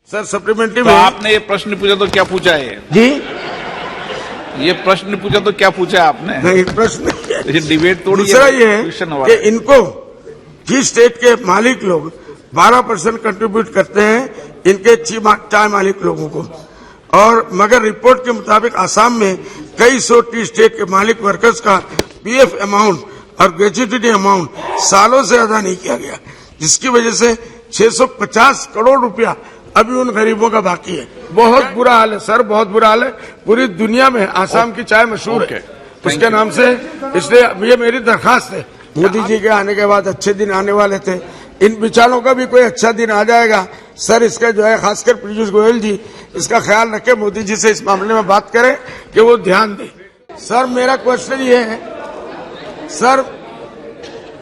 Sir supplementary तो में आपने ये प्रश्न पूछा तो क्या पूछा है? जी ये प्रश्न पूछा तो क्या पूछा आपने? नहीं प्रश्न ये डिबेट थोड़ी दूसरा ये है क्वेश्चन हुआ कि इनको जिस स्टेट के मालिक लोग 12% कंट्रीब्यूट करते हैं इनके चाय मालिक लोगों को, और मगर रिपोर्ट के मुताबिक आसाम में कई सौ टी स्टेट के मालिक वर्कर्स का पीएफ अमाउंट और ग्रेच्युटी अमाउंट सालों से अदा नहीं किया गया, जिसकी वजह से 650 करोड़ रुपया अभी उन गरीबों का बाकी है। बहुत बुरा हाल है सर, बहुत बुरा हाल है। पूरी दुनिया में आसाम की चाय मशहूर है उसके नाम से, इसलिए ये मेरी दरखास्त है। मोदी जी के आने के बाद अच्छे दिन आने वाले थे, इन बेचारों का भी कोई अच्छा दिन आ जाएगा सर। इसका जो है खासकर पीयूष गोयल जी इसका ख्याल रखें, मोदी जी से इस मामले में बात करें कि वो ध्यान दें। सर मेरा क्वेश्चन ये है, सर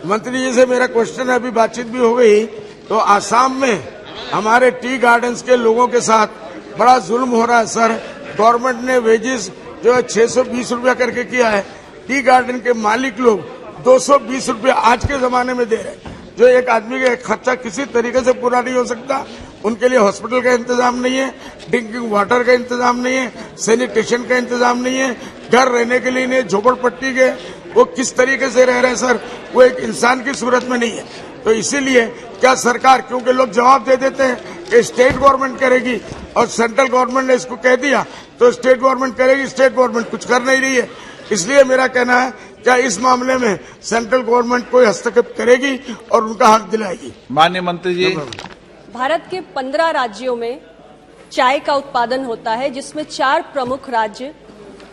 मंत्री जी से मेरा क्वेश्चन है, अभी बातचीत भी हो गई, तो आसाम में हमारे टी गार्डन्स के लोगों के साथ बड़ा जुल्म हो रहा है सर। गवर्नमेंट ने वेजेस जो है 620 रुपया करके किया है, टी गार्डन के मालिक लोग 220 रुपया आज के जमाने में दे रहे हैं, जो एक आदमी का खर्चा किसी तरीके से पूरा नहीं हो सकता। उनके लिए हॉस्पिटल का इंतजाम नहीं है, ड्रिंकिंग वाटर का इंतजाम नहीं है, सैनिटेशन का इंतजाम नहीं है, घर रहने के लिए नहीं, झोपड़पट्टी के वो किस तरीके से रह रहे हैं सर, वो एक इंसान की सूरत में नहीं है। तो इसीलिए क्या सरकार, क्योंकि लोग जवाब दे देते हैं कि स्टेट गवर्नमेंट करेगी और सेंट्रल गवर्नमेंट ने इसको कह दिया तो स्टेट गवर्नमेंट करेगी, स्टेट गवर्नमेंट कुछ कर नहीं रही है। इसलिए मेरा कहना है क्या इस मामले में सेंट्रल गवर्नमेंट कोई हस्तक्षेप करेगी और उनका हक दिलाएगी? माननीय मंत्री जी, भारत के 15 राज्यों में चाय का उत्पादन होता है, जिसमें 4 प्रमुख राज्य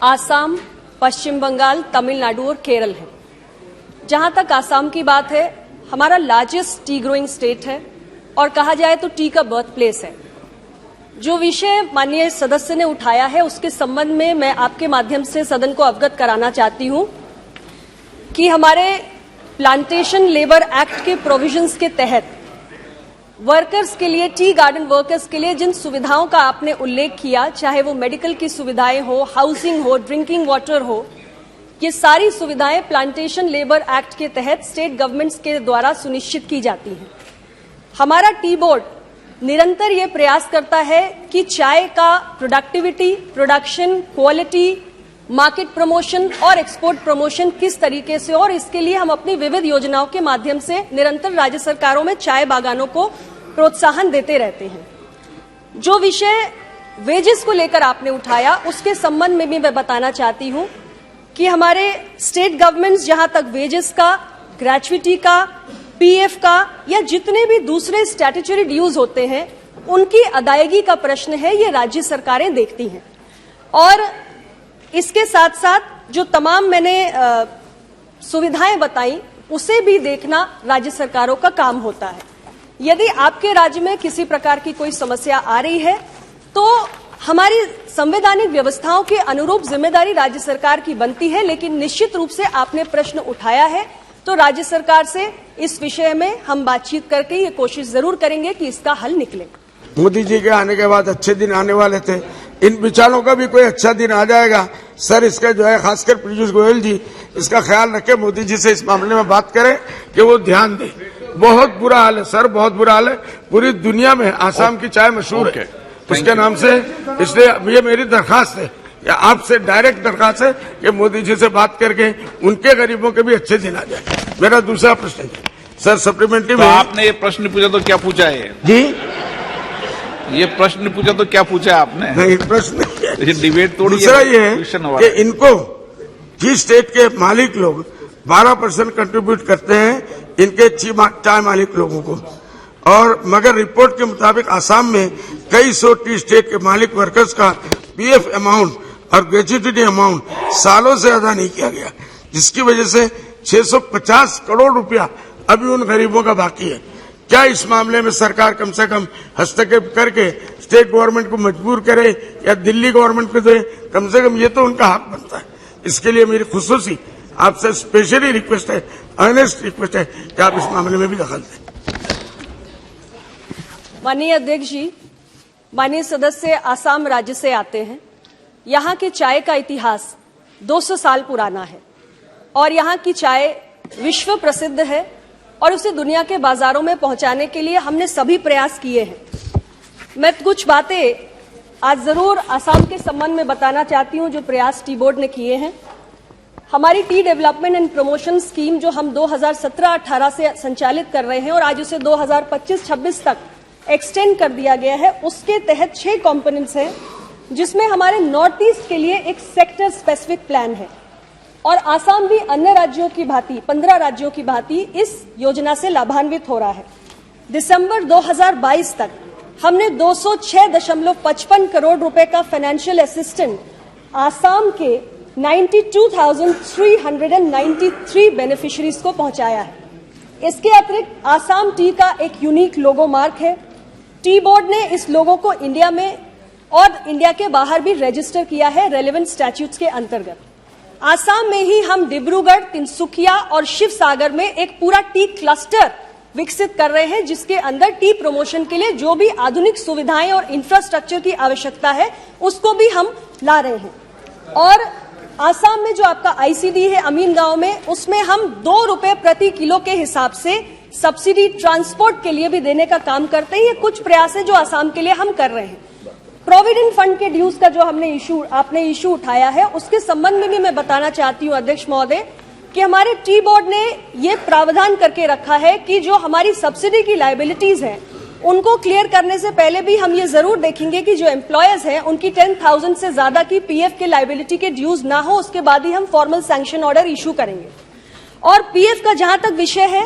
आसाम, पश्चिम बंगाल, तमिलनाडु और केरल है। जहां तक आसाम की बात है, हमारा लार्जेस्ट टी ग्रोइंग स्टेट है और कहा जाए तो टी का बर्थ प्लेस है। जो विषय माननीय सदस्य ने उठाया है उसके संबंध में मैं आपके माध्यम से सदन को अवगत कराना चाहती हूं कि हमारे प्लांटेशन लेबर एक्ट के प्रोविजंस के तहत वर्कर्स के लिए, टी गार्डन वर्कर्स के लिए जिन सुविधाओं का आपने उल्लेख किया, चाहे वो मेडिकल की सुविधाएं हो, हाउसिंग हो, ड्रिंकिंग वाटर हो, ये सारी सुविधाएं प्लांटेशन लेबर एक्ट के तहत स्टेट गवर्नमेंट्स के द्वारा सुनिश्चित की जाती हैं। हमारा टी बोर्ड निरंतर ये प्रयास करता है कि चाय का productivity, production, quality, market promotion और एक्सपोर्ट प्रमोशन किस तरीके से, और इसके लिए हम अपनी विविध योजनाओं के माध्यम से निरंतर राज्य सरकारों में चाय बागानों को प्रोत्साहन देते रहते हैं। जो विषय वेजेस को लेकर आपने उठाया उसके संबंध में भी मैं बताना चाहती हूं कि हमारे स्टेट गवर्नमेंट्स जहां तक वेजेस का, ग्रेच्युटी का, पीएफ का या जितने भी दूसरे स्टैट्यूटरी ड्यूज होते हैं उनकी अदायगी का प्रश्न है, ये राज्य सरकारें देखती हैं। और इसके साथ साथ जो तमाम मैंने सुविधाएं बताई उसे भी देखना राज्य सरकारों का काम होता है। यदि आपके राज्य में किसी प्रकार की कोई समस्या आ रही है तो हमारी संवैधानिक व्यवस्थाओं के अनुरूप जिम्मेदारी राज्य सरकार की बनती है, लेकिन निश्चित रूप से आपने प्रश्न उठाया है तो राज्य सरकार से इस विषय में हम बातचीत करके ये कोशिश जरूर करेंगे कि इसका हल निकले। मोदी जी के आने के बाद अच्छे दिन आने वाले थे, इन बेचारों का भी कोई अच्छा दिन आ जाएगा सर। इसका जो है खासकर पीयूष गोयल जी इसका ख्याल रखें, मोदी जी से इस मामले में बात करें कि वो ध्यान दें। बहुत बुरा हाल है सर, बहुत बुरा हाल है। पूरी दुनिया में आसाम की चाय मशहूर है उसके नाम से, इसलिए ये मेरी दरखास्त है, या आपसे डायरेक्ट दरखास्त है कि मोदी जी से बात करके उनके गरीबों के भी अच्छे दिन आ जाए। मेरा दूसरा प्रश्न है सर सप्लीमेंट्री तो में आपने ये प्रश्न पूछा तो क्या पूछा है? जी ये प्रश्न पूछा तो क्या पूछा आपने? नहीं प्रश्न ये डिबेट थोड़ी दूसरा ये है क्वेश्चन हुआ कि इनको जिस स्टेट के मालिक लोग 12% कंट्रीब्यूट करते हैं इनके चाय मालिक लोगों को, और मगर रिपोर्ट के मुताबिक आसाम में कई सौ टी स्टेट के मालिक वर्कर्स का पीएफ अमाउंट और ग्रेच्युटी अमाउंट सालों से अदा नहीं किया गया, जिसकी वजह से 650 करोड़ रुपया अभी उन गरीबों का बाकी है। क्या इस मामले में सरकार कम से कम हस्तक्षेप करके स्टेट गवर्नमेंट को मजबूर करे या दिल्ली गवर्नमेंट को दे? कम से कम ये तो उनका हक बनता है। इसके लिए मेरी खुसूसी आपसे स्पेशली रिक्वेस्ट है, अर्नेस्ट रिक्वेस्ट है कि आप इस मामले में भी दखल दें। माननीय अध्यक्ष जी, माननीय सदस्य आसाम राज्य से आते हैं। यहाँ के चाय का इतिहास 200 साल पुराना है और यहाँ की चाय विश्व प्रसिद्ध है और उसे दुनिया के बाजारों में पहुंचाने के लिए हमने सभी प्रयास किए हैं। मैं कुछ बातें आज जरूर आसाम के संबंध में बताना चाहती हूं जो प्रयास टी बोर्ड ने किए हैं। हमारी T development and promotion scheme जो हम 2017-18 से संचालित कर रहे हैं और आज उसे 2025-26 तक एक्सटेंड कर दिया गया है, उसके तहत 6 कंपोनेंट्स हैं जिसमें हमारे नॉर्थ ईस्ट के लिए एक सेक्टर स्पेसिफिक प्लान है और आसाम भी अन्य राज्यों की भांति 15 राज्यों की भांति इस योजना से लाभान्वित हो रहा है। दिसंबर 2022 तक हमने 206.55 करोड़ रुपए का फाइनेंशियल असिस्टेंस आसाम के 92,393 बेनिफिशियरीज को पहुंचाया है। इसके अतिरिक्त आसाम टी का एक यूनिक लोगो मार्क है। टी बोर्ड ने इस लोगो को इंडिया में और इंडिया के बाहर भी रजिस्टर किया है रेलेवेंट स्टैट्यूट्स के अंतर्गत। आसाम में ही हम डिब्रूगढ़, तिनसुकिया और शिवसागर में एक पूरा टी क्लस्टर विकसित कर रहे हैं जिसके अंदर टी प्रमोशन के लिए जो भी आधुनिक सुविधाएं और इंफ्रास्ट्रक्चर की आवश्यकता है उसको भी हम ला रहे हैं। और आसाम में जो आपका आईसीडी है अमीन गांव में, उसमें हम 2 रुपए प्रति किलो के हिसाब से सब्सिडी ट्रांसपोर्ट के लिए भी देने का काम करते हैं। ये कुछ प्रयास है जो आसाम के लिए हम कर रहे हैं। प्रोविडेंट फंड के ड्यूज का जो आपने इशू उठाया है उसके संबंध में भी मैं बताना चाहती हूं अध्यक्ष महोदय कि हमारे टी बोर्ड ने ये प्रावधान करके रखा है कि जो हमारी सब्सिडी की लायबिलिटीज हैं उनको क्लियर करने से पहले भी हम ये जरूर देखेंगे कि जो एम्प्लॉयर्स हैं उनकी 10,000 से ज्यादा की पीएफ के लायबिलिटी के ड्यूज ना हो, उसके बाद ही हम फॉर्मल सैंक्शन ऑर्डर इशू करेंगे। और पीएफ का जहां तक विषय है,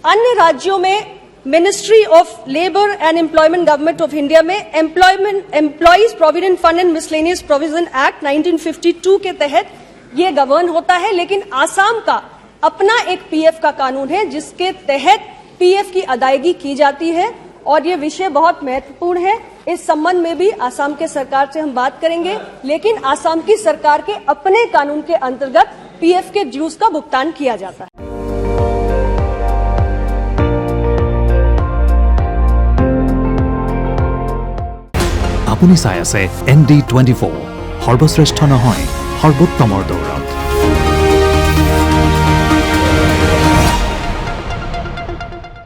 अन्य राज्यों में ministry of labour and employment government of India में employees provident fund and miscellaneous provision act 1952 के तहत ये गवर्न होता है, लेकिन आसाम का अपना एक पीएफ का कानून है जिसके तहत पीएफ की अदायगी की जाती है और ये विषय बहुत महत्वपूर्ण है। इस संबंध में भी आसाम के सरकार से हम बात करेंगे, लेकिन आसाम की सरकार के अपने कानून के अंतर्गत पीएफ के ड्यूज का भुगतान किया जाता है। আপুনি চাই আছে ND24 সৰ্বশ্ৰেষ্ঠ নহয় সৰ্বোত্তমৰ দৌৰত।